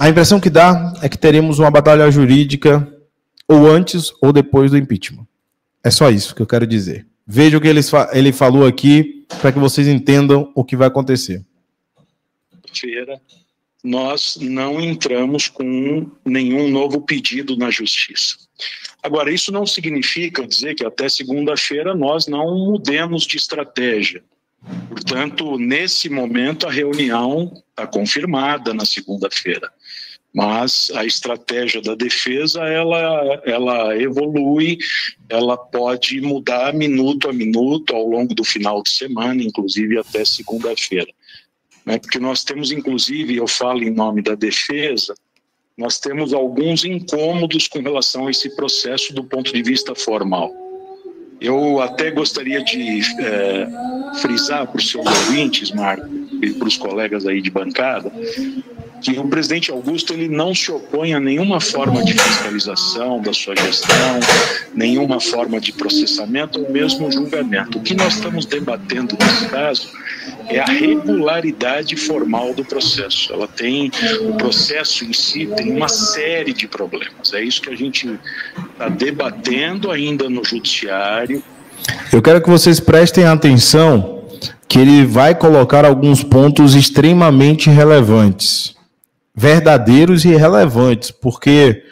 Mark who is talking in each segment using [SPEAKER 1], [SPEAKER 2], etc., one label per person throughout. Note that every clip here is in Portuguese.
[SPEAKER 1] A impressão que dá é que teremos uma batalha jurídica ou antes ou depois do impeachment. É só isso que eu quero dizer. Veja o que ele falou aqui para que vocês entendam o que vai acontecer.
[SPEAKER 2] Nós não entramos com nenhum novo pedido na justiça. Agora, isso não significa dizer que até segunda-feira nós não mudemos de estratégia. Portanto, nesse momento, a reunião está confirmada na segunda-feira. Mas a estratégia da defesa, ela evolui, ela pode mudar minuto a minuto ao longo do final de semana, inclusive até segunda-feira. Porque nós temos, inclusive, eu falo em nome da defesa, nós temos alguns incômodos com relação a esse processo do ponto de vista formal. Eu até gostaria de frisar para os seus ouvintes, Marco, e para os colegas aí de bancada, que o presidente Augusto ele não se opõe a nenhuma forma de fiscalização da sua gestão, nenhuma forma de processamento ou mesmo julgamento. O que nós estamos debatendo nesse caso é a regularidade formal do processo. O processo em si tem uma série de problemas. É isso que a gente está debatendo ainda no judiciário.
[SPEAKER 1] Eu quero que vocês prestem atenção que ele vai colocar alguns pontos extremamente relevantes, verdadeiros e relevantes, porque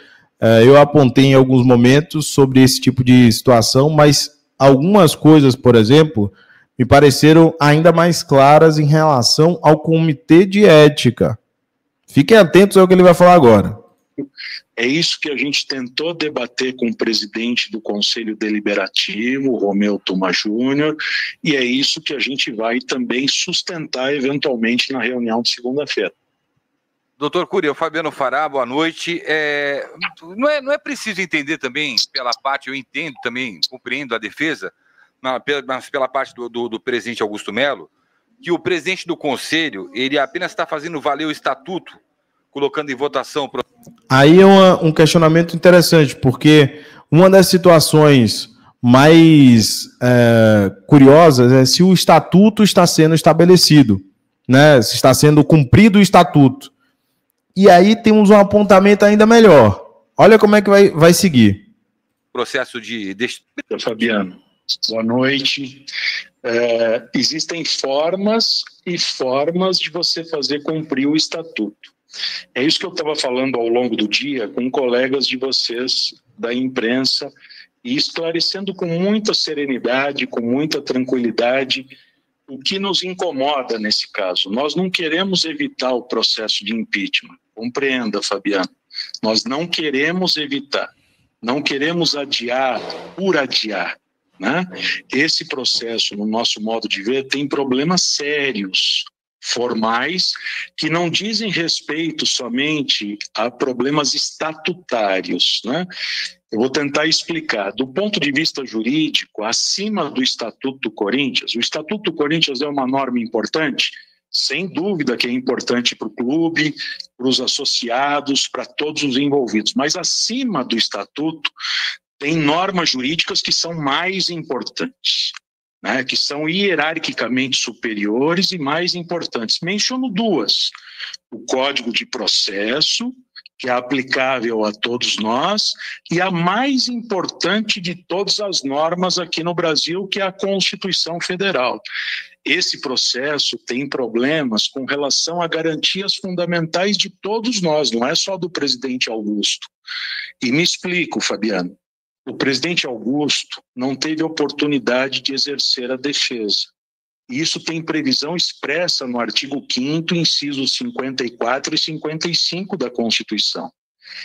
[SPEAKER 1] eu apontei em alguns momentos sobre esse tipo de situação, mas algumas coisas, por exemplo, me pareceram ainda mais claras em relação ao Comitê de Ética. Fiquem atentos ao que ele vai falar agora.
[SPEAKER 2] É isso que a gente tentou debater com o presidente do Conselho Deliberativo, Romeu Tuma Júnior, e é isso que a gente vai também sustentar eventualmente na reunião de segunda-feira.
[SPEAKER 3] Doutor Cury, o Fabiano Fará, boa noite. Não é preciso entender também, pela parte, eu entendo também, compreendo a defesa, mas pela parte do presidente Augusto Melo, que o presidente do Conselho, ele apenas está fazendo valer o estatuto, colocando em votação...
[SPEAKER 1] Aí é um questionamento interessante, porque uma das situações mais curiosas é se o estatuto está sendo estabelecido, né? Se está sendo cumprido o estatuto. E aí temos um apontamento ainda melhor. Olha como é que vai seguir.
[SPEAKER 3] Processo de...
[SPEAKER 2] Fabiano, boa noite. Existem formas e formas de você fazer cumprir o estatuto. É isso que eu estava falando ao longo do dia com colegas de vocês da imprensa e esclarecendo com muita serenidade, com muita tranquilidade o que nos incomoda nesse caso. Nós não queremos evitar o processo de impeachment. Compreenda, Fabiano. Nós não queremos evitar, não queremos adiar por adiar, né? Esse processo, no nosso modo de ver, tem problemas sérios, formais, que não dizem respeito somente a problemas estatutários, né? Eu vou tentar explicar. Do ponto de vista jurídico, acima do Estatuto do Corinthians, o Estatuto do Corinthians é uma norma importante, sem dúvida que é importante para o clube, para os associados, para todos os envolvidos, mas acima do Estatuto tem normas jurídicas que são mais importantes, né, que são hierarquicamente superiores e mais importantes. Menciono duas: o Código de Processo, que é aplicável a todos nós, e a mais importante de todas as normas aqui no Brasil, que é a Constituição Federal. Esse processo tem problemas com relação a garantias fundamentais de todos nós, não é só do presidente Augusto. E me explico, Fabiano. O presidente Augusto não teve oportunidade de exercer a defesa. E isso tem previsão expressa no artigo 5º, incisos 54 e 55 da Constituição.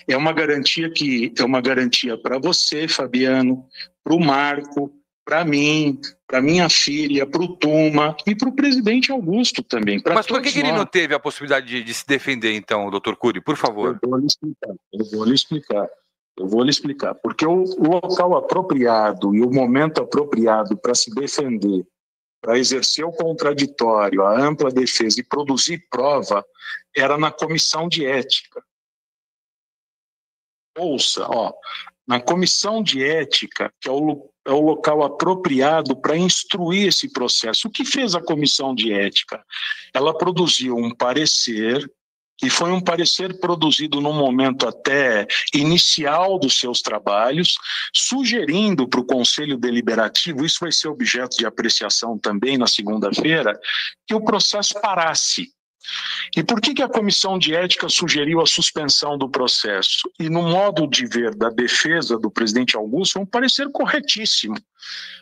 [SPEAKER 2] É uma garantia para você, Fabiano, para o Marco, para mim, para minha filha, para o Tuma e para o presidente Augusto também.
[SPEAKER 3] Mas por que ele não teve a possibilidade de se defender, então, doutor Cury? Por favor.
[SPEAKER 2] Eu vou lhe explicar. Porque o local apropriado e o momento apropriado para se defender, para exercer o contraditório, a ampla defesa e produzir prova, era na comissão de ética. Ouça, na comissão de ética, que é o local apropriado para instruir esse processo. O que fez a comissão de ética? Ela produziu um parecer E foi um parecer produzido num momento até inicial dos seus trabalhos, sugerindo para o Conselho Deliberativo, isso vai ser objeto de apreciação também na segunda-feira, que o processo parasse. E por que a Comissão de Ética sugeriu a suspensão do processo? E no modo de ver da defesa do presidente Augusto, foi um parecer corretíssimo.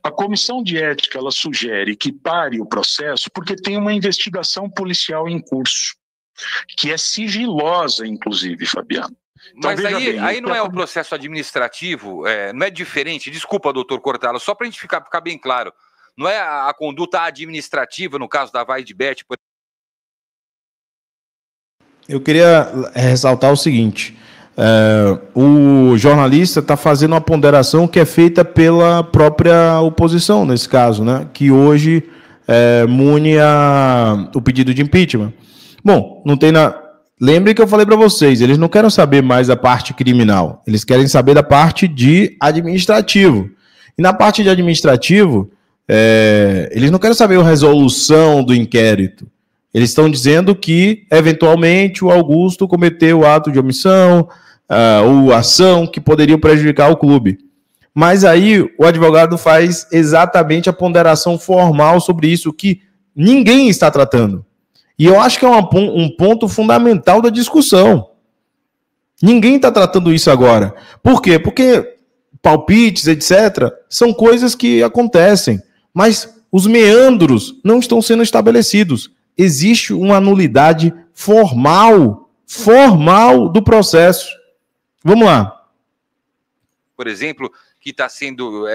[SPEAKER 2] A Comissão de Ética ela sugere que pare o processo porque tem uma investigação policial em curso, que é sigilosa, inclusive, Fabiano.
[SPEAKER 3] Então, mas aí não é o processo administrativo, não é diferente, desculpa, doutor Cortella, só para a gente ficar bem claro, não é a conduta administrativa, no caso da Vaidbet, por...
[SPEAKER 1] Eu queria ressaltar o seguinte, o jornalista está fazendo uma ponderação que é feita pela própria oposição, nesse caso, né, que hoje mune o pedido de impeachment. Bom, não tem nada... Lembrem que eu falei para vocês, eles não querem saber mais da parte criminal, eles querem saber da parte de administrativo. E na parte de administrativo, eles não querem saber a resolução do inquérito. Eles estão dizendo que, eventualmente, o Augusto cometeu ato de omissão ou ação que poderiam prejudicar o clube. Mas aí o advogado faz exatamente a ponderação formal sobre isso, que ninguém está tratando. E eu acho que é um ponto fundamental da discussão. Ninguém está tratando isso agora. Por quê? Porque palpites, etc., são coisas que acontecem, mas os meandros não estão sendo estabelecidos. Existe uma nulidade formal do processo. Vamos lá.
[SPEAKER 3] Por exemplo, que está sendo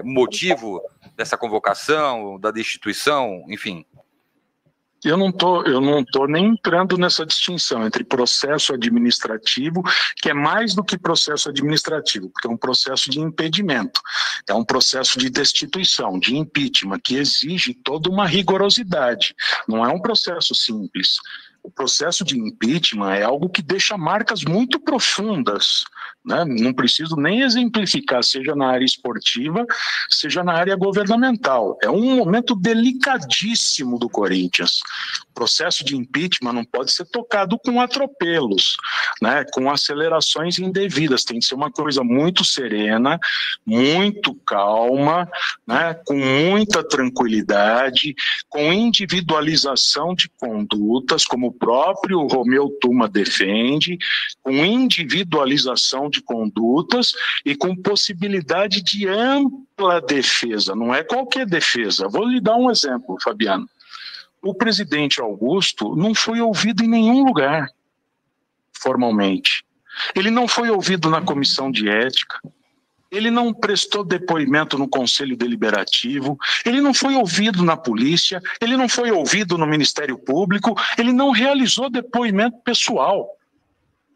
[SPEAKER 3] motivo dessa convocação, da destituição, enfim...
[SPEAKER 2] Eu não tô nem entrando nessa distinção entre processo administrativo, que é mais do que processo administrativo, porque é um processo de impedimento, é um processo de destituição, de impeachment, que exige toda uma rigorosidade. Não é um processo simples. O processo de impeachment é algo que deixa marcas muito profundas, né? Não preciso nem exemplificar, seja na área esportiva, seja na área governamental. É um momento delicadíssimo do Corinthians. O processo de impeachment não pode ser tocado com atropelos, né? Com acelerações indevidas. Tem que ser uma coisa muito serena, muito calma, né? Com muita tranquilidade, com individualização de condutas, como o próprio Romeu Tuma defende, com individualização de condutas e com possibilidade de ampla defesa, não é qualquer defesa. Vou lhe dar um exemplo, Fabiano. O presidente Augusto não foi ouvido em nenhum lugar, formalmente. Ele não foi ouvido na comissão de ética, ele não prestou depoimento no Conselho Deliberativo, ele não foi ouvido na polícia, ele não foi ouvido no Ministério Público, ele não realizou depoimento pessoal.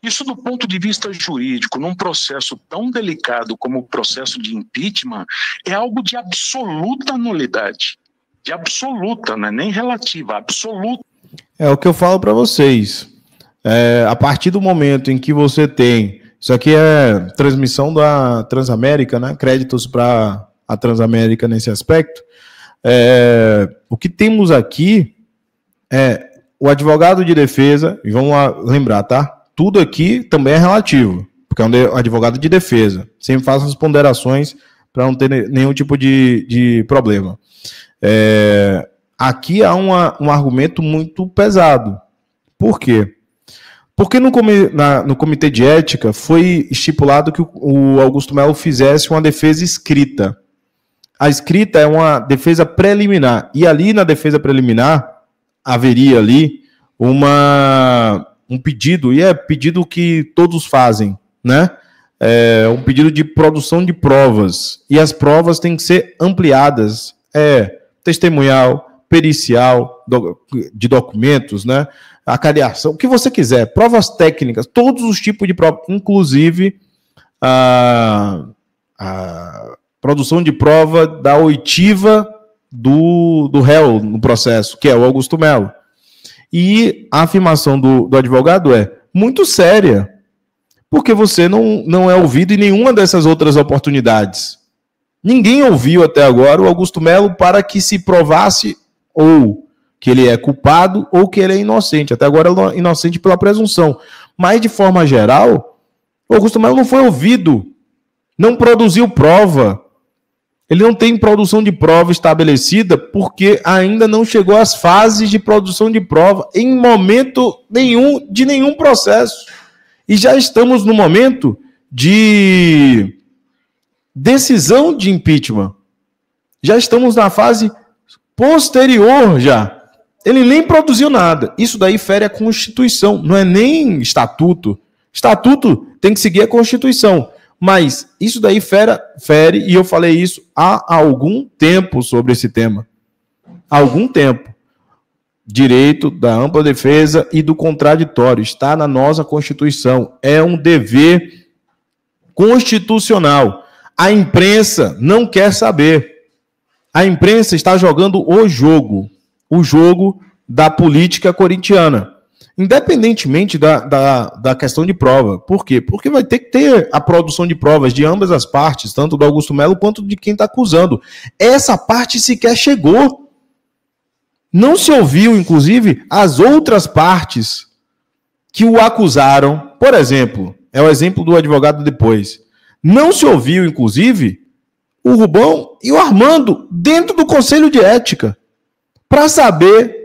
[SPEAKER 2] Isso, do ponto de vista jurídico, num processo tão delicado como o processo de impeachment, é algo de absoluta nulidade. De absoluta, não é nem relativa, absoluta.
[SPEAKER 1] É o que eu falo para vocês. A partir do momento em que você tem... Isso aqui é transmissão da Transamérica, né? Créditos para a Transamérica nesse aspecto. O que temos aqui é o advogado de defesa, e vamos lá lembrar, tá? Tudo aqui também é relativo, porque é um advogado de defesa. Sempre faço as ponderações para não ter nenhum tipo de problema. Aqui há um argumento muito pesado. Por quê? Porque no Comitê de Ética foi estipulado que o Augusto Melo fizesse uma defesa escrita. A escrita é uma defesa preliminar. E ali na defesa preliminar haveria ali um pedido, e é pedido que todos fazem, né? Um pedido de produção de provas. E as provas têm que ser ampliadas. Testemunhal, pericial, de documentos, né? Acariação, o que você quiser, provas técnicas, todos os tipos de provas, inclusive a produção de prova da oitiva do réu no processo, que é o Augusto Melo. E a afirmação do advogado é muito séria, porque você não é ouvido em nenhuma dessas outras oportunidades. Ninguém ouviu até agora o Augusto Melo para que se provasse ou que ele é culpado ou que ele é inocente. Até agora ele é inocente pela presunção. Mas, de forma geral, o Augusto Melo não foi ouvido, não produziu prova. Ele não tem produção de prova estabelecida porque ainda não chegou às fases de produção de prova em momento nenhum de nenhum processo. E já estamos no momento de decisão de impeachment. Já estamos na fase posterior já. Ele nem produziu nada. Isso daí fere a Constituição, não é nem estatuto. Estatuto tem que seguir a Constituição. Mas isso daí fere, e eu falei isso há algum tempo sobre esse tema. Há algum tempo. Direito da ampla defesa e do contraditório. Está na nossa Constituição. É um dever constitucional. A imprensa não quer saber. A imprensa está jogando o jogo da política corintiana. Independentemente da questão de prova. Por quê? Porque vai ter que ter a produção de provas de ambas as partes, tanto do Augusto Melo quanto de quem está acusando. Essa parte sequer chegou. Não se ouviu, inclusive, as outras partes que o acusaram. Por exemplo, é o exemplo do advogado depois. Não se ouviu, inclusive, o Rubão e o Armando dentro do Conselho de Ética para saber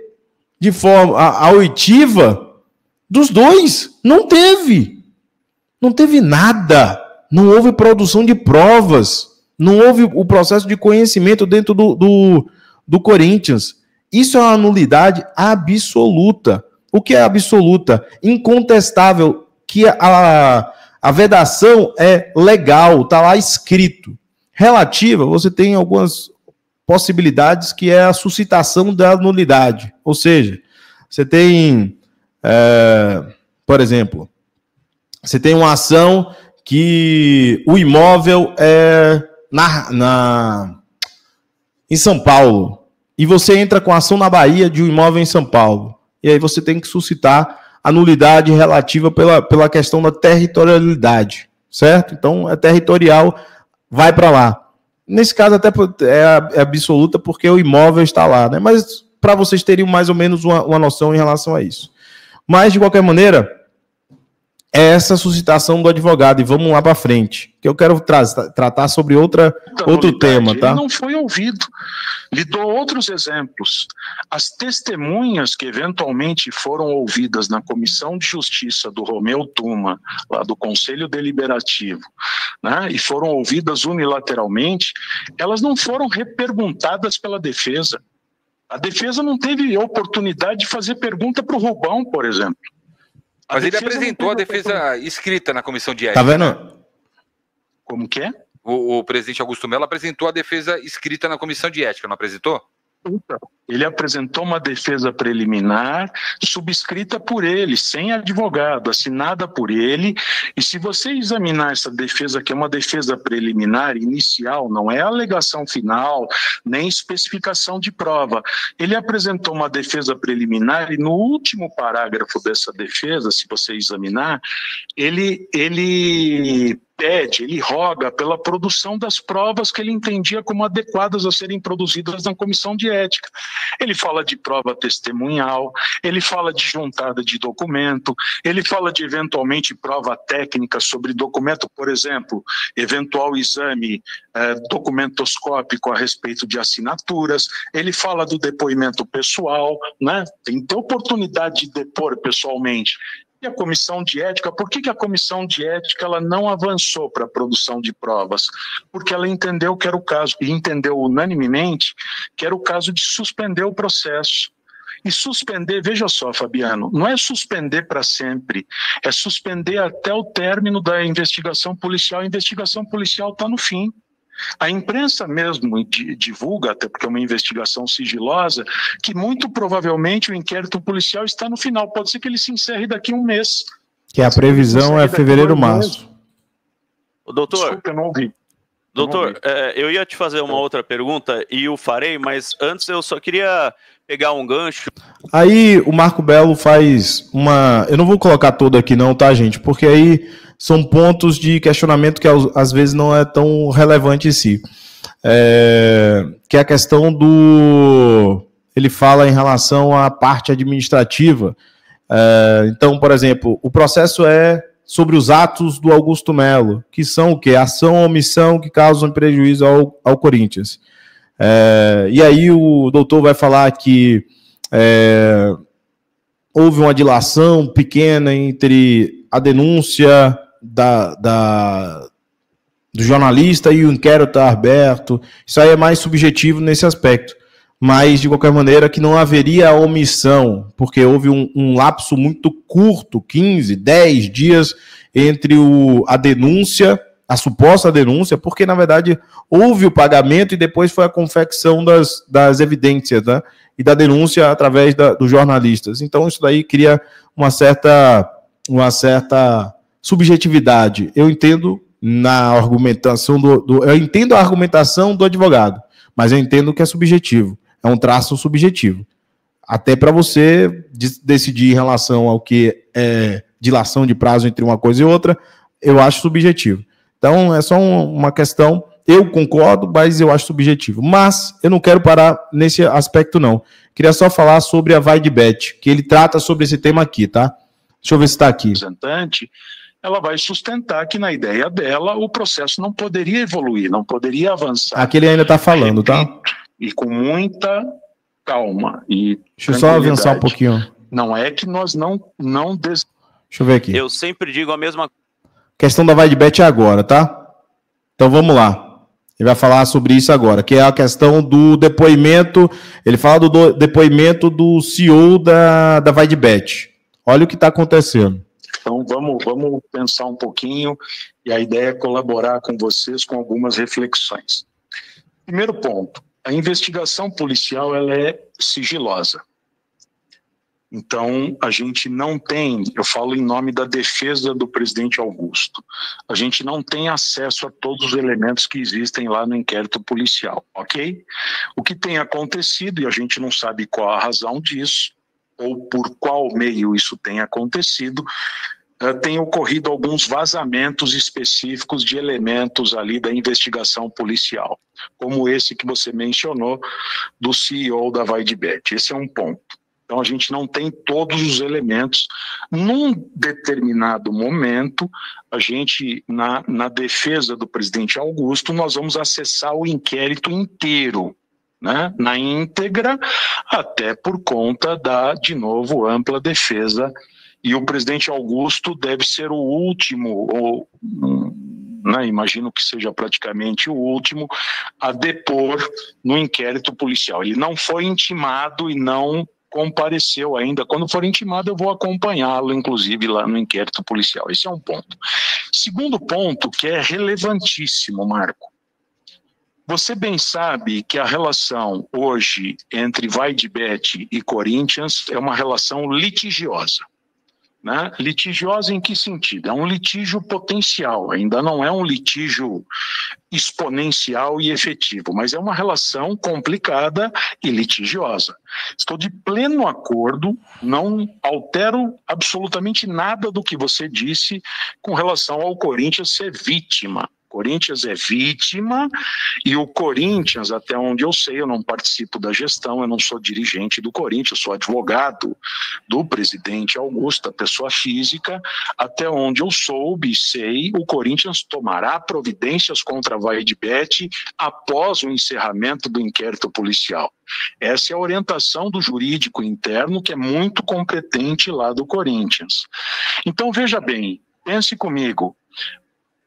[SPEAKER 1] de forma a oitiva dos dois. Não teve nada, não houve produção de provas, não houve o processo de conhecimento dentro do Corinthians. Isso é uma nulidade absoluta. O que é absoluta? Incontestável, que a vedação é legal, está lá escrito. Relativa, você tem algumas possibilidades, que é a suscitação da nulidade. Ou seja, você tem, por exemplo, você tem uma ação que o imóvel é em São Paulo, e você entra com a ação na Bahia de um imóvel em São Paulo. E aí você tem que suscitar a nulidade relativa pela questão da territorialidade, certo? Então, é territorial, vai para lá. Nesse caso, até é absoluta porque o imóvel está lá, né? Mas para vocês terem mais ou menos uma noção em relação a isso. Mas, de qualquer maneira, é essa suscitação do advogado. E vamos lá para frente, que eu quero tratar sobre outro tema, tá?
[SPEAKER 2] Ele não foi ouvido. Lhe dou outros exemplos. As testemunhas que eventualmente foram ouvidas na Comissão de Justiça do Romeu Tuma, lá do Conselho Deliberativo, né, e foram ouvidas unilateralmente, elas não foram reperguntadas pela defesa. A defesa não teve oportunidade de fazer pergunta para o Rubão, por exemplo.
[SPEAKER 3] Mas ele apresentou a defesa escrita na Comissão de Ética.
[SPEAKER 1] Tá vendo?
[SPEAKER 2] Como que é?
[SPEAKER 3] O presidente Augusto Melo apresentou a defesa escrita na Comissão de Ética, não apresentou?
[SPEAKER 2] Ele apresentou uma defesa preliminar subscrita por ele, sem advogado, assinada por ele. E se você examinar essa defesa, que é uma defesa preliminar inicial, não é alegação final, nem especificação de prova. Ele apresentou uma defesa preliminar e no último parágrafo dessa defesa, se você examinar, ele pede, ele roga pela produção das provas que ele entendia como adequadas a serem produzidas na Comissão de Ética. Ele fala de prova testemunhal, ele fala de juntada de documento, ele fala de eventualmente prova técnica sobre documento, por exemplo, eventual exame documentoscópico a respeito de assinaturas, ele fala do depoimento pessoal, né? Tem que ter oportunidade de depor pessoalmente. E a Comissão de Ética, por que a Comissão de Ética ela não avançou para a produção de provas? Porque ela entendeu que era o caso, e entendeu unanimemente, que era o caso de suspender o processo. E suspender, veja só, Fabiano, não é suspender para sempre, é suspender até o término da investigação policial. A investigação policial está no fim. A imprensa mesmo divulga, até porque é uma investigação sigilosa, que muito provavelmente o inquérito policial está no final. Pode ser que ele se encerre daqui a um mês.
[SPEAKER 1] Que a previsão é fevereiro, março.
[SPEAKER 4] Doutor,
[SPEAKER 2] desculpa, eu não ouvi.
[SPEAKER 4] Doutor, eu ia te fazer uma outra pergunta e o farei, mas antes eu só queria pegar um gancho.
[SPEAKER 1] Aí o Marco Belo faz uma... Eu não vou colocar todo aqui não, tá, gente? Porque aí são pontos de questionamento que às vezes não é tão relevante em si. Que é a questão do... ele fala em relação à parte administrativa. Então, por exemplo, o processo é sobre os atos do Augusto Melo, que são o quê? Ação ou omissão que causam prejuízo ao Corinthians. E aí o doutor vai falar que houve uma dilação pequena entre a denúncia do jornalista e o inquérito aberto. Isso aí é mais subjetivo nesse aspecto. Mas, de qualquer maneira, que não haveria omissão, porque houve um lapso muito curto, 15, 10 dias, entre a denúncia, a suposta denúncia, porque, na verdade, houve o pagamento e depois foi a confecção das evidências, né? E da denúncia através dos jornalistas. Então, isso daí cria uma certa subjetividade. Eu entendo na argumentação eu entendo a argumentação do advogado, mas eu entendo que é subjetivo. É um traço subjetivo. Até para você decidir em relação ao que é dilação de prazo entre uma coisa e outra, eu acho subjetivo. Então, é só uma questão. Eu concordo, mas eu acho subjetivo. Mas eu não quero parar nesse aspecto, não. Queria só falar sobre a VaideBet, que ele trata sobre esse tema aqui, tá? Deixa eu ver se está aqui.
[SPEAKER 2] Ela vai sustentar que, na ideia dela, o processo não poderia evoluir, não poderia avançar.
[SPEAKER 1] Aqui ele ainda está falando, tá?
[SPEAKER 2] E com muita calma e
[SPEAKER 1] deixa eu só avançar um pouquinho.
[SPEAKER 2] Não é que nós não
[SPEAKER 1] Deixa eu ver aqui.
[SPEAKER 4] Eu sempre digo a mesma
[SPEAKER 1] questão da VaideBet agora, tá? Então vamos lá. Ele vai falar sobre isso agora, que é a questão do depoimento. Ele fala do depoimento do CEO da VaideBet. Olha o que está acontecendo.
[SPEAKER 2] Então vamos pensar um pouquinho e a ideia é colaborar com vocês com algumas reflexões. Primeiro ponto. A investigação policial ela é sigilosa. Então, a gente não tem, eu falo em nome da defesa do presidente Augusto, a gente não tem acesso a todos os elementos que existem lá no inquérito policial, ok? O que tem acontecido, e a gente não sabe qual a razão disso, ou por qual meio isso tem acontecido, tem ocorrido alguns vazamentos específicos de elementos ali da investigação policial, como esse que você mencionou do CEO da VaideBet. Esse é um ponto. Então a gente não tem todos os elementos. Num determinado momento, a gente, na defesa do presidente Augusto, nós vamos acessar o inquérito inteiro, né, na íntegra, até por conta da, de novo, ampla defesa. E o presidente Augusto deve ser o último, imagino que seja praticamente o último, a depor no inquérito policial. Ele não foi intimado e não compareceu ainda. Quando for intimado, eu vou acompanhá-lo, inclusive, lá no inquérito policial. Esse é um ponto. Segundo ponto, que é relevantíssimo, Marco. Você bem sabe que a relação hoje entre VaideBet e Corinthians é uma relação litigiosa. Né? Litigiosa em que sentido? É um litígio potencial, ainda não é um litígio exponencial e efetivo, mas é uma relação complicada e litigiosa. Estou de pleno acordo, não altero absolutamente nada do que você disse com relação ao Corinthians ser vítima. Corinthians é vítima e o Corinthians, até onde eu sei, eu não participo da gestão, eu não sou dirigente do Corinthians, eu sou advogado do presidente Augusto, a pessoa física, até onde eu soube e sei, o Corinthians tomará providências contra a VaideBet após o encerramento do inquérito policial. Essa é a orientação do jurídico interno, que é muito competente lá do Corinthians. Então, veja bem, pense comigo,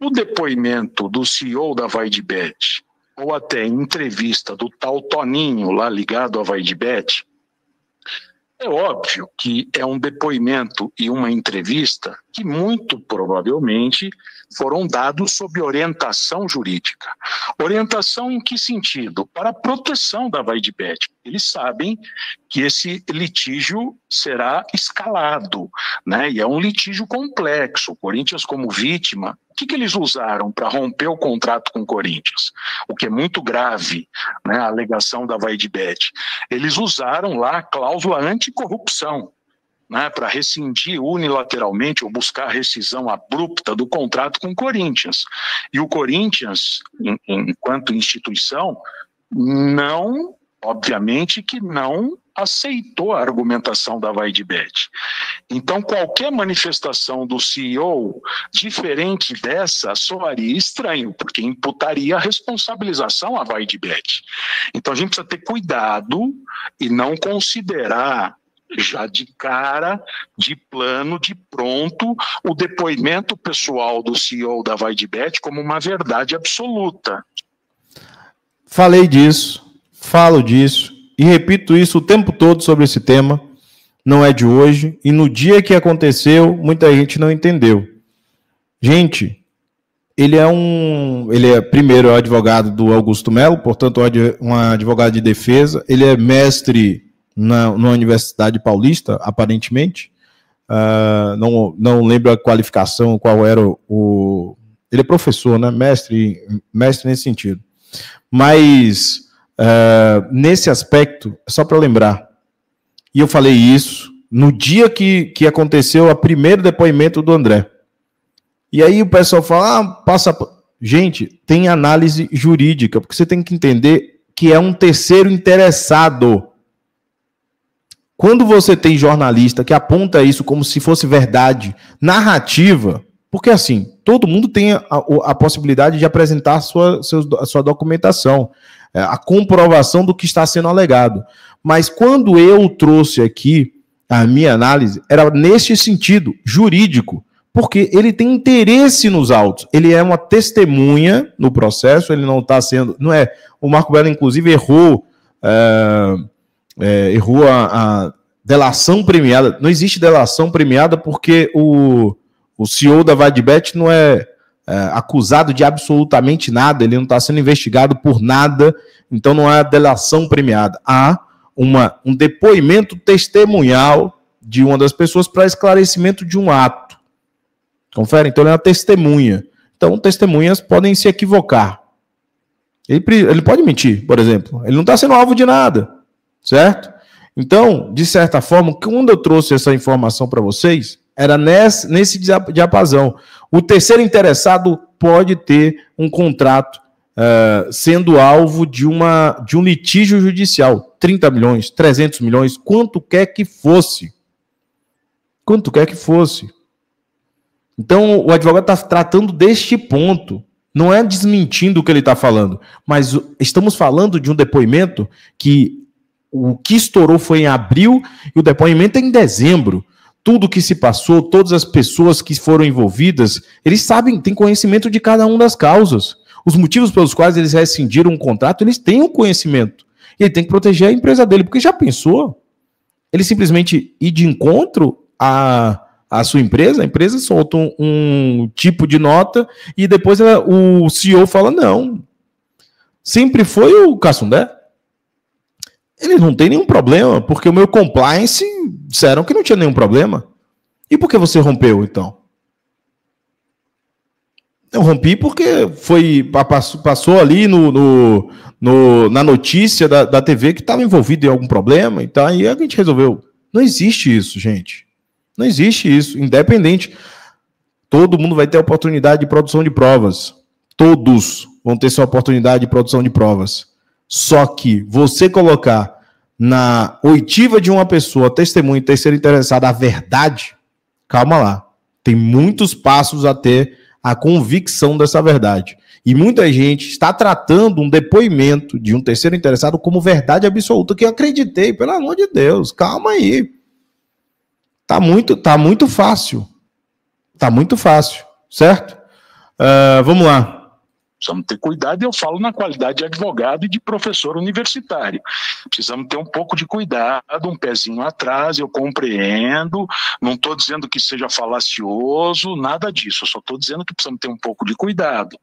[SPEAKER 2] o depoimento do CEO da VaideBet, ou até entrevista do tal Toninho lá ligado à VaideBet, é óbvio que é um depoimento e uma entrevista que muito provavelmente foram dados sob orientação jurídica. Orientação em que sentido? Para a proteção da VaideBet. Eles sabem que esse litígio será escalado, né? E é um litígio complexo. O Corinthians, como vítima, o que eles usaram para romper o contrato com o Corinthians? O que é muito grave, né? A alegação da VaideBet. Eles usaram lá a cláusula anticorrupção, né, para rescindir unilateralmente ou buscar a rescisão abrupta do contrato com o Corinthians. E o Corinthians, enquanto instituição, não obviamente que não aceitou a argumentação da Vaidbet. Então, qualquer manifestação do CEO diferente dessa soaria estranho, porque imputaria a responsabilização à Vaidbet. Então, a gente precisa ter cuidado e não considerar já de cara, de plano, de pronto, o depoimento pessoal do CEO da Vaidbet como uma verdade absoluta.
[SPEAKER 1] Falei disso, falo disso e repito isso o tempo todo sobre esse tema. Não é de hoje, e no dia que aconteceu, muita gente não entendeu. Gente, ele é primeiro advogado do Augusto Melo, portanto, um advogado de defesa, ele é mestre na Universidade Paulista, aparentemente. Não lembro a qualificação, qual era ele é professor, né? Mestre nesse sentido. Mas, nesse aspecto, só para lembrar, e eu falei isso no dia que aconteceu o primeiro depoimento do André. E aí o pessoal fala, Gente, tem análise jurídica, porque você tem que entender que é um terceiro interessado. Quando você tem jornalista que aponta isso como se fosse verdade narrativa, porque assim, todo mundo tem a possibilidade de apresentar a sua documentação, a comprovação do que está sendo alegado. Mas quando eu trouxe aqui a minha análise, era neste sentido jurídico, porque ele tem interesse nos autos, ele é uma testemunha no processo, ele não está sendo, não é, o Marco Belo inclusive errou a delação premiada. Não existe delação premiada porque o CEO da Vaidbet não é acusado de absolutamente nada, ele não está sendo investigado por nada, então não há delação premiada. Há um depoimento testemunhal de uma das pessoas para esclarecimento de um ato. Confere? Então ele é uma testemunha. Então testemunhas podem se equivocar. Ele pode mentir, por exemplo. Ele não está sendo alvo de nada, certo? Então, de certa forma, quando eu trouxe essa informação para vocês, era nesse diapasão. O terceiro interessado pode ter um contrato sendo alvo de um litígio judicial. 30 milhões, 300 milhões, quanto quer que fosse. Quanto quer que fosse. Então, o advogado está tratando deste ponto. Não é desmentindo o que ele está falando, mas estamos falando de um depoimento que o que estourou foi em abril e o depoimento é em dezembro. Tudo que se passou, todas as pessoas que foram envolvidas, eles sabem, têm conhecimento de cada uma das causas. Os motivos pelos quais eles rescindiram um contrato, eles têm o conhecimento. E ele tem que proteger a empresa dele, porque já pensou? Ele simplesmente ir de encontro à sua empresa, a empresa solta um tipo de nota e depois o CEO fala, não, sempre foi o Cassundé. Ele não tem nenhum problema, porque o meu compliance disseram que não tinha nenhum problema. E por que você rompeu, então? Eu rompi porque passou ali na notícia da TV que estava envolvido em algum problema, então aí a gente resolveu. Não existe isso, gente. Não existe isso. Independente, todo mundo vai ter a oportunidade de produção de provas. Todos vão ter sua oportunidade de produção de provas. Só que você colocar na oitiva de uma pessoa, testemunha e terceiro interessado, a verdade, calma lá. Tem muitos passos a ter a convicção dessa verdade. E muita gente está tratando um depoimento de um terceiro interessado como verdade absoluta, que eu acreditei, pelo amor de Deus, calma aí. Tá muito fácil. Tá muito fácil, certo? Vamos lá.
[SPEAKER 2] Precisamos ter cuidado, e eu falo na qualidade de advogado e de professor universitário. Precisamos ter um pouco de cuidado, um pezinho atrás, eu compreendo, não estou dizendo que seja falacioso, nada disso, eu só estou dizendo que precisamos ter um pouco de cuidado.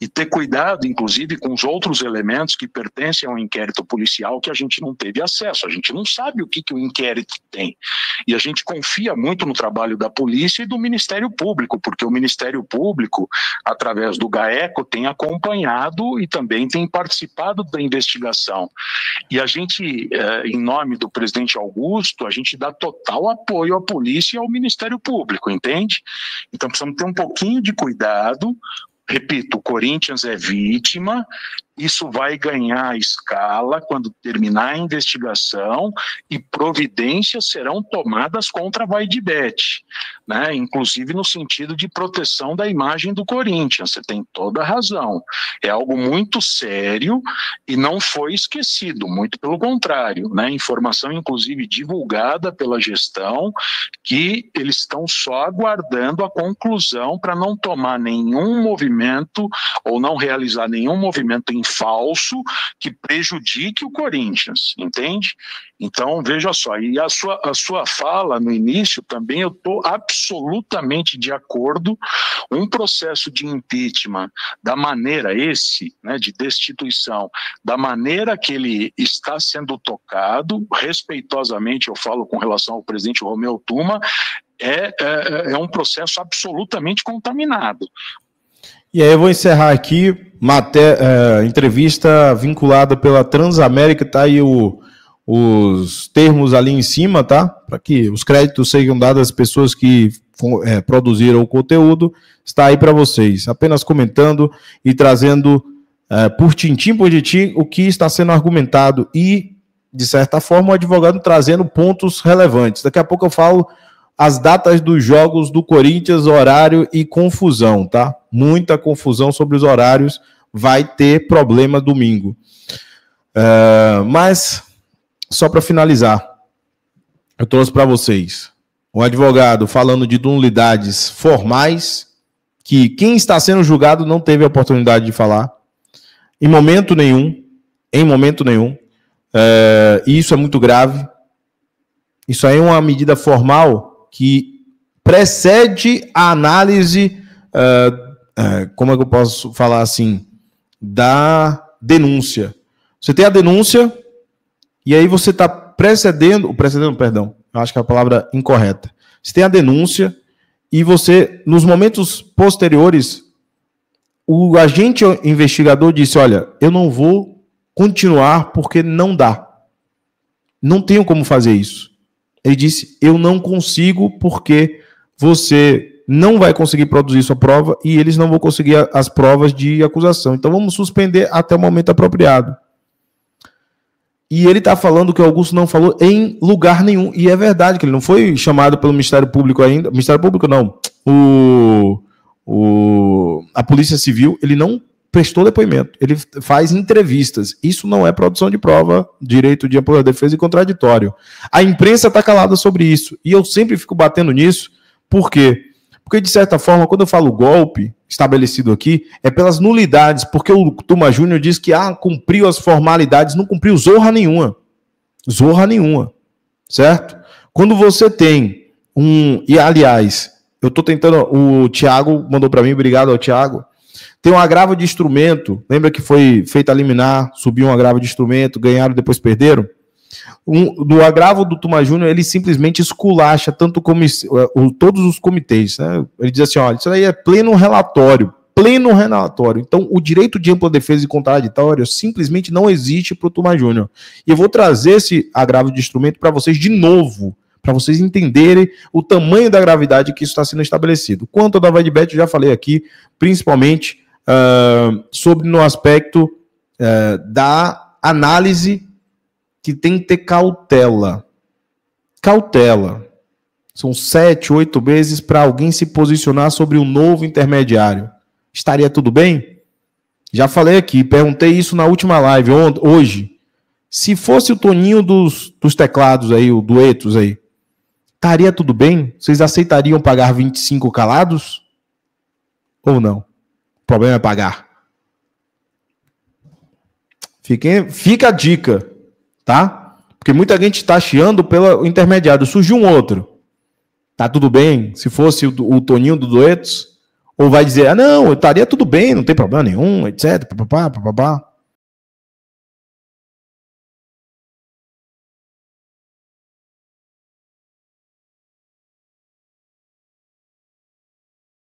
[SPEAKER 2] E ter cuidado, inclusive, com os outros elementos que pertencem ao inquérito policial que a gente não teve acesso, a gente não sabe o que o inquérito tem. E a gente confia muito no trabalho da polícia e do Ministério Público, porque o Ministério Público, através do GAECO, tem acompanhado e também tem participado da investigação. E a gente, em nome do presidente Augusto, a gente dá total apoio à polícia e ao Ministério Público, entende? Então precisamos ter um pouquinho de cuidado. Repito, o Corinthians é vítima isso vai ganhar escala quando terminar a investigação e providências serão tomadas contra a Vaidebet, né? Inclusive no sentido de proteção da imagem do Corinthians. Você tem toda a razão. É algo muito sério e não foi esquecido, muito pelo contrário, né? Informação, inclusive, divulgada pela gestão, que eles estão só aguardando a conclusão para não tomar nenhum movimento ou não realizar nenhum movimento em falso que prejudique o Corinthians, entende? Então, veja só, e a sua fala no início também eu estou absolutamente de acordo. Um processo de impeachment da maneira né, de destituição, da maneira que ele está sendo tocado, respeitosamente eu falo com relação ao presidente Romeu Tuma, é um processo absolutamente contaminado.
[SPEAKER 1] E aí eu vou encerrar aqui, entrevista vinculada pela Transamérica, tá aí os termos ali em cima, tá? Para que os créditos sejam dados às pessoas que produziram o conteúdo, está aí para vocês. Apenas comentando e trazendo por tintim o que está sendo argumentado e, de certa forma, o advogado trazendo pontos relevantes. Daqui a pouco eu falo as datas dos jogos do Corinthians, horário e confusão, tá? Muita confusão sobre os horários, vai ter problema domingo. Mas, só para finalizar, eu trouxe para vocês um advogado falando de nulidades formais, que quem está sendo julgado não teve a oportunidade de falar, em momento nenhum, e isso é muito grave. Isso aí é uma medida formal que precede a análise, como é que eu posso falar assim, da denúncia. Você tem a denúncia, e aí você está precedendo, eu acho que é a palavra incorreta. Você tem a denúncia, e você, nos momentos posteriores, o agente investigador disse, olha, eu não vou continuar porque não dá. Não tenho como fazer isso. Ele disse, eu não consigo porque você não vai conseguir produzir sua prova e eles não vão conseguir as provas de acusação. Então vamos suspender até o momento apropriado. E ele está falando o que o Augusto não falou em lugar nenhum. E é verdade que ele não foi chamado pelo Ministério Público ainda. Ministério Público não. A Polícia Civil, ele não prestou depoimento. Ele faz entrevistas. Isso não é produção de prova, direito de ampla defesa e contraditório. A imprensa está calada sobre isso. E eu sempre fico batendo nisso. Por quê? Porque, de certa forma, quando eu falo golpe estabelecido aqui, é pelas nulidades. Porque o Tuma Júnior diz que cumpriu as formalidades, não cumpriu zorra nenhuma. Zorra nenhuma. Certo? Quando você tem E, aliás, eu estou tentando... O Thiago mandou para mim, obrigado ao Thiago. Tem um agravo de instrumento, lembra que foi feita a liminar, subiu um agravo de instrumento, ganharam, depois perderam? No agravo do Tuma Júnior, ele simplesmente esculacha todos os comitês, né? Ele diz assim, olha, isso aí é pleno relatório. Então, o direito de ampla defesa e contraditório simplesmente não existe para o Tuma Júnior. E eu vou trazer esse agravo de instrumento para vocês de novo, para vocês entenderem o tamanho da gravidade que isso está sendo estabelecido. Quanto ao da Vaidebet, eu já falei aqui, principalmente sobre no aspecto da análise que tem que ter cautela. Cautela. São 7, 8 meses para alguém se posicionar sobre um novo intermediário. Estaria tudo bem? Já falei aqui, perguntei isso na última live, hoje. Se fosse o Toninho dos teclados aí, o Duetos aí, estaria tudo bem? Vocês aceitariam pagar 25 calados? Ou não? O problema é pagar. Fica a dica, tá? Porque muita gente está chiando pelo intermediário. Surgiu um outro. Tá tudo bem? Se fosse o Toninho do Duetos? Ou vai dizer, não, estaria tudo bem, não tem problema nenhum, etc. Papapá.